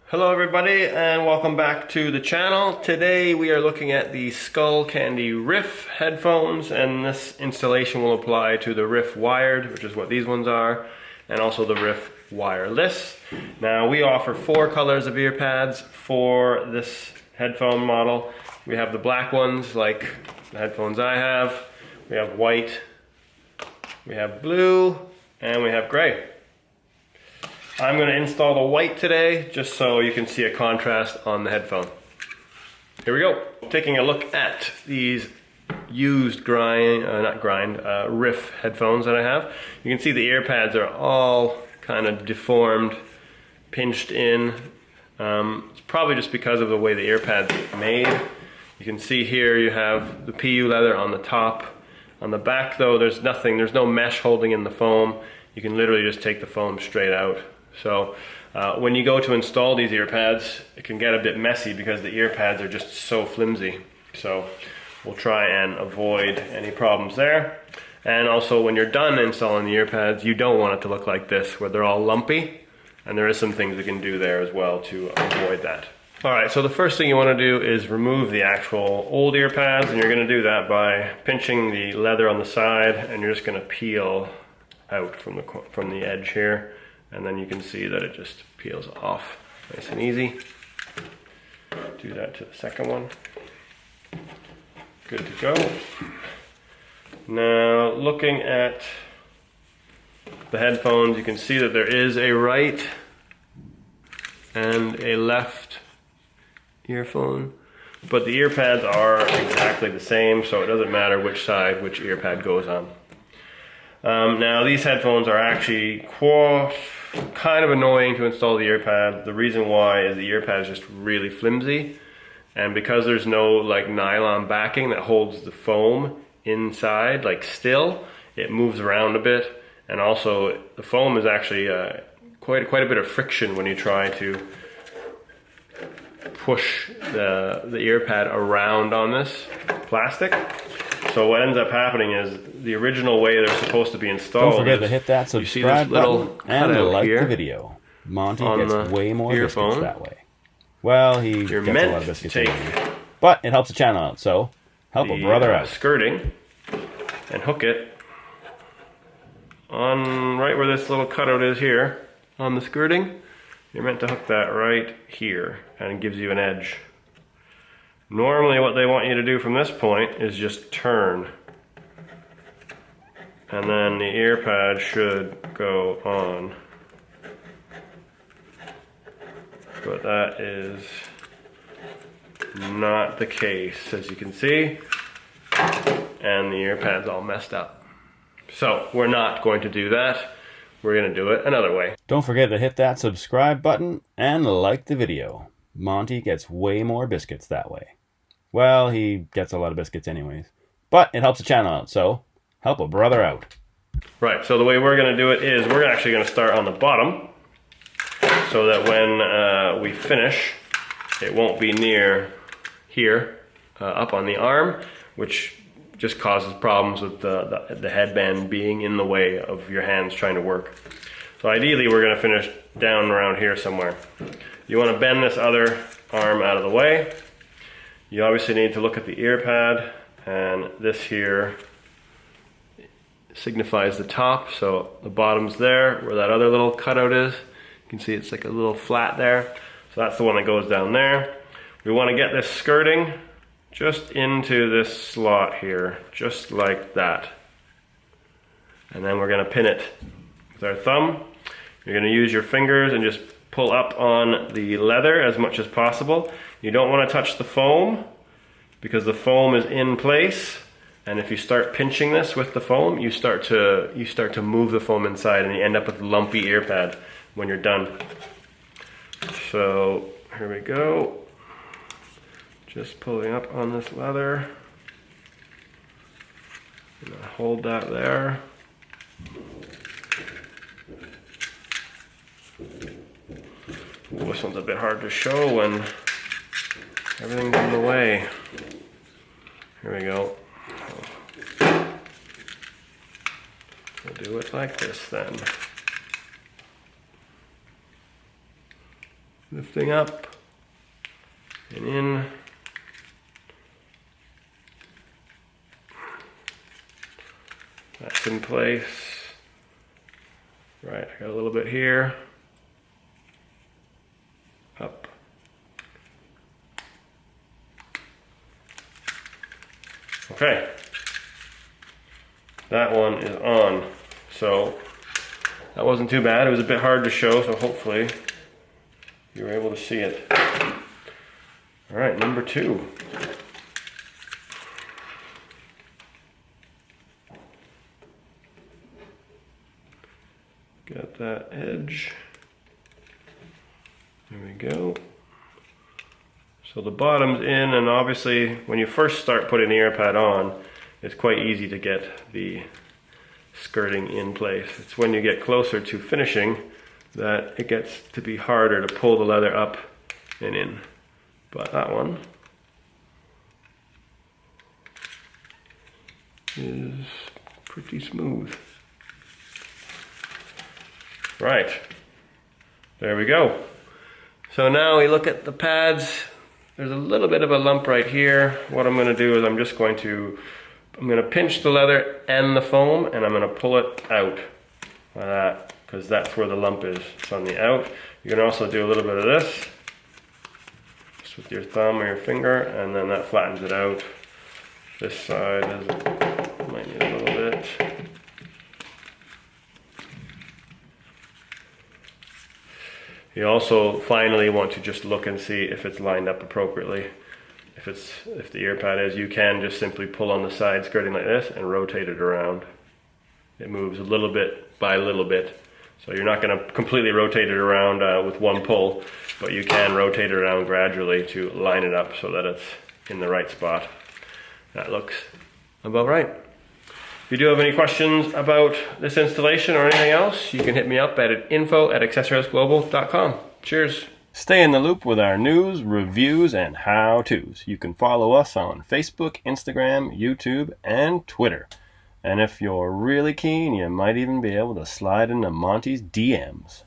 Hello everybody and welcome back to the channel. Today we are looking at the Skullcandy Riff headphones, and this installation will apply to the Riff Wired, which is what these ones are, and also the Riff Wireless. Now we offer 4 colors of ear pads for this headphone model. We have the black ones like the headphones I have, we have white, we have blue, and we have gray. I'm going to install the white today just so you can see a contrast on the headphone. Here we go. Taking a look at these used Riff headphones that I have. You can see the ear pads are all kind of deformed, pinched in. It's probably just because of the way the ear pads are made. You can see here you have the PU leather on the top. On the back though, there's no mesh holding in the foam. You can literally just take the foam straight out. So when you go to install these ear pads, it can get a bit messy because the ear pads are just so flimsy. So we'll try and avoid any problems there. And also when you're done installing the ear pads, you don't want it to look like this, where they're all lumpy. And there is some things we can do there as well to avoid that. Alright, so the first thing you want to do is remove the actual old ear pads, and you're going to do that by pinching the leather on the side, and you're just going to peel out from the edge here. And then you can see that it just peels off nice and easy. Do that to the second one. Good to go. Now looking at the headphones, you can see that there is a right and a left earphone, but the ear pads are exactly the same, so it doesn't matter which side which ear pad goes on. Now these headphones are actually kind of annoying to install the ear pad. The reason why is the ear pad is just really flimsy, and because there's no like nylon backing that holds the foam inside like still, it moves around a bit, and also the foam is actually quite a bit of friction when you try to push the ear pad around on this plastic. So what ends up happening is the original way they're supposed to be installed. Don't forget to hit that subscribe button and like the video. Monty gets way more biscuits that way. Well, he gets a lot of biscuits anyway. But it helps the channel out, so help a brother out. Skirting and hook it on right where this little cutout is here on the skirting. You're meant to hook that right here, and it gives you an edge. Normally what they want you to do from this point is just turn, and then the ear pad should go on. But that is not the case, as you can see, and the ear pad's all messed up. So we're not going to do that. We're going to do it another way. Don't forget to hit that subscribe button and like the video. Monty gets way more biscuits that way. Well, he gets a lot of biscuits anyways. But it helps the channel out, so help a brother out. Right, so the way we're going to do it is we're actually going to start on the bottom, so that when we finish, it won't be near here, up on the arm, which just causes problems with the headband being in the way of your hands trying to work. So ideally we're going to finish down around here somewhere. You want to bend this other arm out of the way. You obviously need to look at the ear pad, and this here signifies the top, so the bottom's there where that other little cutout is. You can see it's like a little flat there, so that's the one that goes down there. We want to get this skirting just into this slot here, just like that. And then we're going to pin it with our thumb. You're going to use your fingers and just pull up on the leather as much as possible. You don't want to touch the foam because the foam is in place, and if you start pinching this with the foam, you start to move the foam inside, and you end up with a lumpy ear pad when you're done. So here we go. Just pulling up on this leather. I'm gonna hold that there. Ooh, this one's a bit hard to show when everything's in the way. Here we go. We'll do it like this then. lifting up and in. That's in place. Right, I got a little bit here. Up. Okay. That one is on. So that wasn't too bad. It was a bit hard to show, so hopefully you were able to see it. All right, number 2. Got that edge. There we go. So the bottom's in, and obviously when you first start putting the ear pad on, it's quite easy to get the skirting in place. It's when you get closer to finishing that it gets to be harder to pull the leather up and in. But that one is pretty smooth. Right, there we go. So now we look at the pads. There's a little bit of a lump right here. What I'm gonna do is I'm gonna pinch the leather and the foam, and I'm gonna pull it out like that, because that's where the lump is. It's on the out. You can also do a little bit of this, just with your thumb or your finger, and then that flattens it out. This side might need a little bit. You also finally want to just look and see if it's lined up appropriately. If the ear pad is, you can just simply pull on the side skirting like this and rotate it around. It moves a little bit by little bit. So you're not going to completely rotate it around with one pull, but you can rotate it around gradually to line it up so that it's in the right spot. That looks about right. If you do have any questions about this installation or anything else, you can hit me up at info@accessorizedglobal.com. Cheers. Stay in the loop with our news, reviews, and how-tos. You can follow us on Facebook, Instagram, YouTube, and Twitter. And if you're really keen, you might even be able to slide into Monty's DMs.